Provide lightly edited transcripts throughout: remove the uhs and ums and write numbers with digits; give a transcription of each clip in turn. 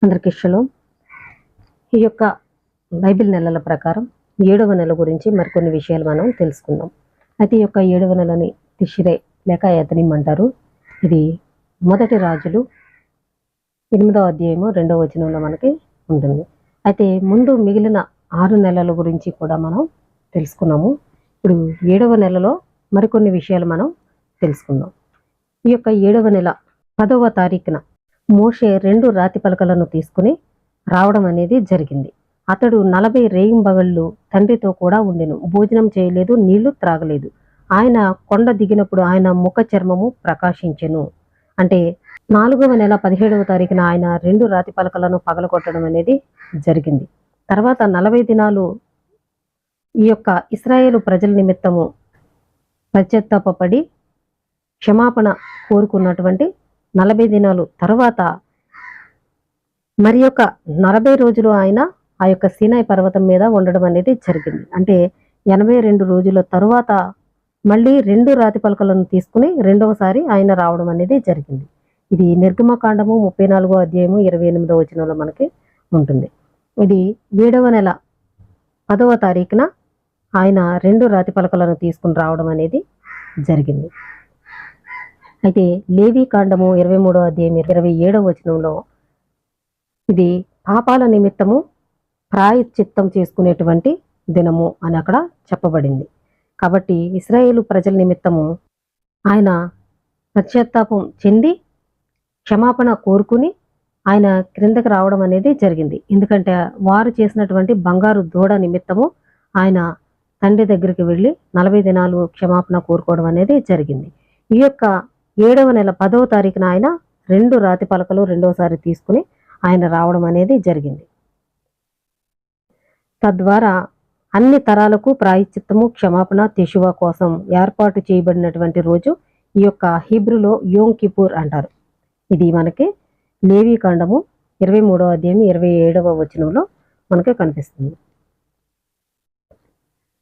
అందరికీ షలోం. ఈ యొక్క బైబిల్ నెలల ప్రకారం 7వ నెల గురించి మరికొన్ని విషయాలు మనం తెలుసుకుందాం. అయితే ఈ యొక్క 7వ నెలని తిషిరే లేక యతనిం అంటారు. ఇది మొదటి రాజులు 8వ అధ్యాయము 2వ వచనంలో మనకి ఉంటుంది. అయితే ముందు మిగిలిన 6 నెలల గురించి కూడా మనం తెలుసుకున్నాము. ఇప్పుడు 7వ నెలలో మరికొన్ని విషయాలు మనం తెలుసుకుందాం. ఈ యొక్క 7వ నెల 10వ తారీఖున మోషే 2 రాతి పలకలను తీసుకుని రావడం అనేది జరిగింది. అతడు 40 రేయింబగళ్ళు తండ్రితో కూడా ఉండెను. భోజనం చేయలేదు, నీళ్లు త్రాగలేదు. ఆయన కొండ దిగినప్పుడు ఆయన ముఖ చర్మము ప్రకాశించెను. అంటే 4వ నెల 17వ తారీఖున ఆయన 2 రాతి పలకలను పగలగొట్టడం అనేది జరిగింది. తర్వాత 40 దినాలు ఈ యొక్క ఇశ్రాయేలు ప్రజల నిమిత్తము పశ్చాత్తాపపడి క్షమాపణ కోరుకున్నటువంటి 40 దినాలు తర్వాత మరి యొక్క 40 రోజులు ఆయన ఆ యొక్క సీనాయి పర్వతం మీద ఉండడం అనేది జరిగింది. అంటే 82 రోజుల తరువాత మళ్ళీ 2 రాతి పలకలను తీసుకుని రెండవసారి ఆయన రావడం అనేది జరిగింది. ఇది నిర్గమకాండము 34వ అధ్యాయము 28వ వచనంలో మనకి ఉంటుంది. ఇది 7వ నెల 10వ తారీఖున ఆయన 2 రాతి పలకలను తీసుకుని రావడం అనేది జరిగింది. అయితే లేవీ కాండము 23వ అధ్యాయం 27వ వచనంలో ఇది పాపాల నిమిత్తము ప్రాయశ్చిత్తం చేసుకునేటువంటి దినము అని అక్కడ చెప్పబడింది. కాబట్టి ఇశ్రాయేలు ప్రజల నిమిత్తము ఆయన పశ్చాత్తాపం చెంది క్షమాపణ కోరుకుని ఆయన క్రిందకి రావడం అనేది జరిగింది. ఎందుకంటే వారు చేసినటువంటి బంగారు దూడ నిమిత్తము ఆయన తండ్రి దగ్గరికి వెళ్ళి 40 దినాలు క్షమాపణ కోరుకోవడం అనేది జరిగింది. ఈ యొక్క 7వ నెల 10వ తారీఖున ఆయన 2 రాతి పలకలు రెండోసారి తీసుకుని ఆయన రావడం అనేది జరిగింది. తద్వారా అన్ని తరాలకు ప్రాయశ్చిత్తము క్షమాపణ తెషువా కోసం ఏర్పాటు చేయబడినటువంటి రోజు ఈ యొక్క హీబ్రూలో యోమ్ కిపూర్ అంటారు. ఇది మనకి లేవీ కాండము 23వ అధ్యాయం 27వ వచనంలో మనకి కనిపిస్తుంది.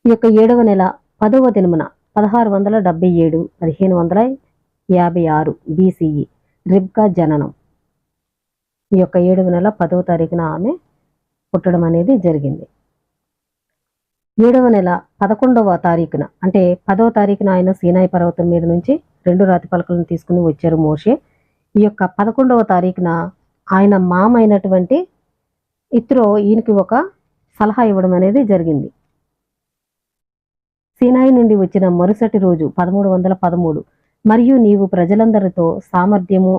ఈ యొక్క 7వ నెల 10వ దినమున 1677 1556 BCE రిబ్కా జననం. ఈ యొక్క 7వ నెల 10వ తారీఖున ఆమె పుట్టడం అనేది జరిగింది. 7వ నెల 11వ తారీఖున అంటే 10వ తారీఖున ఆయన సీనాయి పర్వతం మీద నుంచి 2 రాతి పలకలను తీసుకుని వచ్చారు మోషే. ఈ యొక్క 11వ తారీఖున ఆయన మామ అయినటువంటి ఇత్రో ఈయనకి ఒక సలహా ఇవ్వడం అనేది జరిగింది. సీనాయి నుండి వచ్చిన మరుసటి రోజు 1313 మరియు నీవు ప్రజలందరితో సామర్థ్యము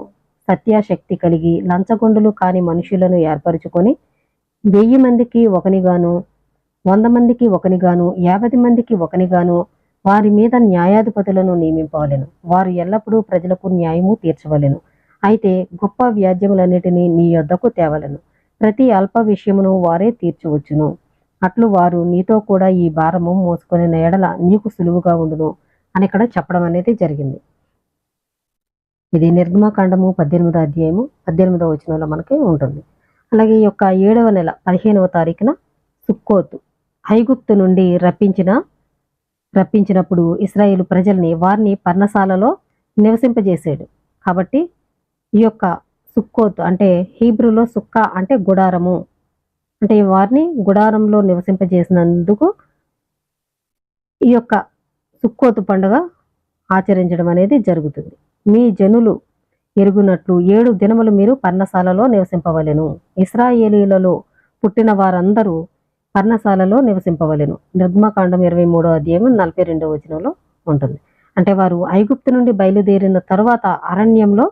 సత్యాశక్తి కలిగి లంచగొండులు కాని మనుషులను ఏర్పరచుకొని 1000 మందికి ఒకనిగాను 100 మందికి ఒకనిగాను 50 మందికి ఒకనిగాను వారి మీద న్యాయాధిపతులను నియమింపవలెను. వారు ఎల్లప్పుడూ ప్రజలకు న్యాయము తీర్చవలెను. అయితే గొప్ప వ్యాజ్యములన్నిటినీ నీ యొద్దకు తేవలెను. ప్రతి అల్ప విషయమును వారే తీర్చవచ్చును. అట్లు వారు నీతో కూడా ఈ భారము మోసుకునే ఎడల నీకు సులువుగా ఉండును అని ఇక్కడ చెప్పడం అనేది జరిగింది. ఇది నిర్గమకాండము 18వ అధ్యాయము 18వ వచనంలో మనకి ఉంటుంది. అలాగే ఈ యొక్క 7వ నెల 15వ తారీఖున సుక్కోతు ఐగుప్తు నుండి రప్పించినప్పుడు ఇశ్రాయేలు ప్రజల్ని వారిని పర్ణశాలలో నివసింపజేసాడు. కాబట్టి ఈ యొక్క సుక్కోతు అంటే హీబ్రూలో సుక్క అంటే గుడారము, అంటే వారిని గుడారంలో నివసింపజేసినందుకు ఈ యొక్క సుక్కోతు పండుగ ఆచరించడం అనేది జరుగుతుంది. మీ జనులు ఎరుగునట్లు 7 దినములు మీరు పర్ణశాలలో నివసింపవలెను. ఇశ్రాయేలీలలో పుట్టిన వారందరూ పర్ణశాలలో నివసింపవలెను. నిర్గమకాండం 23వ అధ్యాయం 42వ వచనంలో ఉంటుంది. అంటే వారు ఐగుప్తు నుండి బయలుదేరిన తరువాత అరణ్యంలో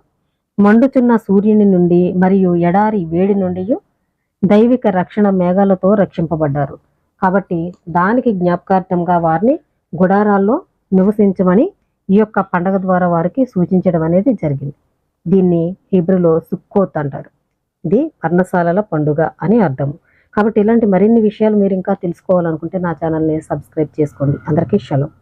మండుచున్న సూర్యుని నుండి మరియు ఎడారి వేడి నుండి దైవిక రక్షణ మేఘాలతో రక్షింపబడ్డారు. కాబట్టి దానికి జ్ఞాపకార్థంగా వారిని గుడారాల్లో నివసించమని ఈ యొక్క పండగ ద్వారా వారికి సూచించడం అనేది జరిగింది. దీన్ని హీబ్రూలో సుక్కోత్ అంటారు. ఇది పర్ణశాలల పండుగ అని అర్థము. కాబట్టి ఇలాంటి మరిన్ని విషయాలు మీరు ఇంకా తెలుసుకోవాలనుకుంటే నా ఛానల్ని సబ్స్క్రైబ్ చేసుకోండి. అందరికీ షలోం.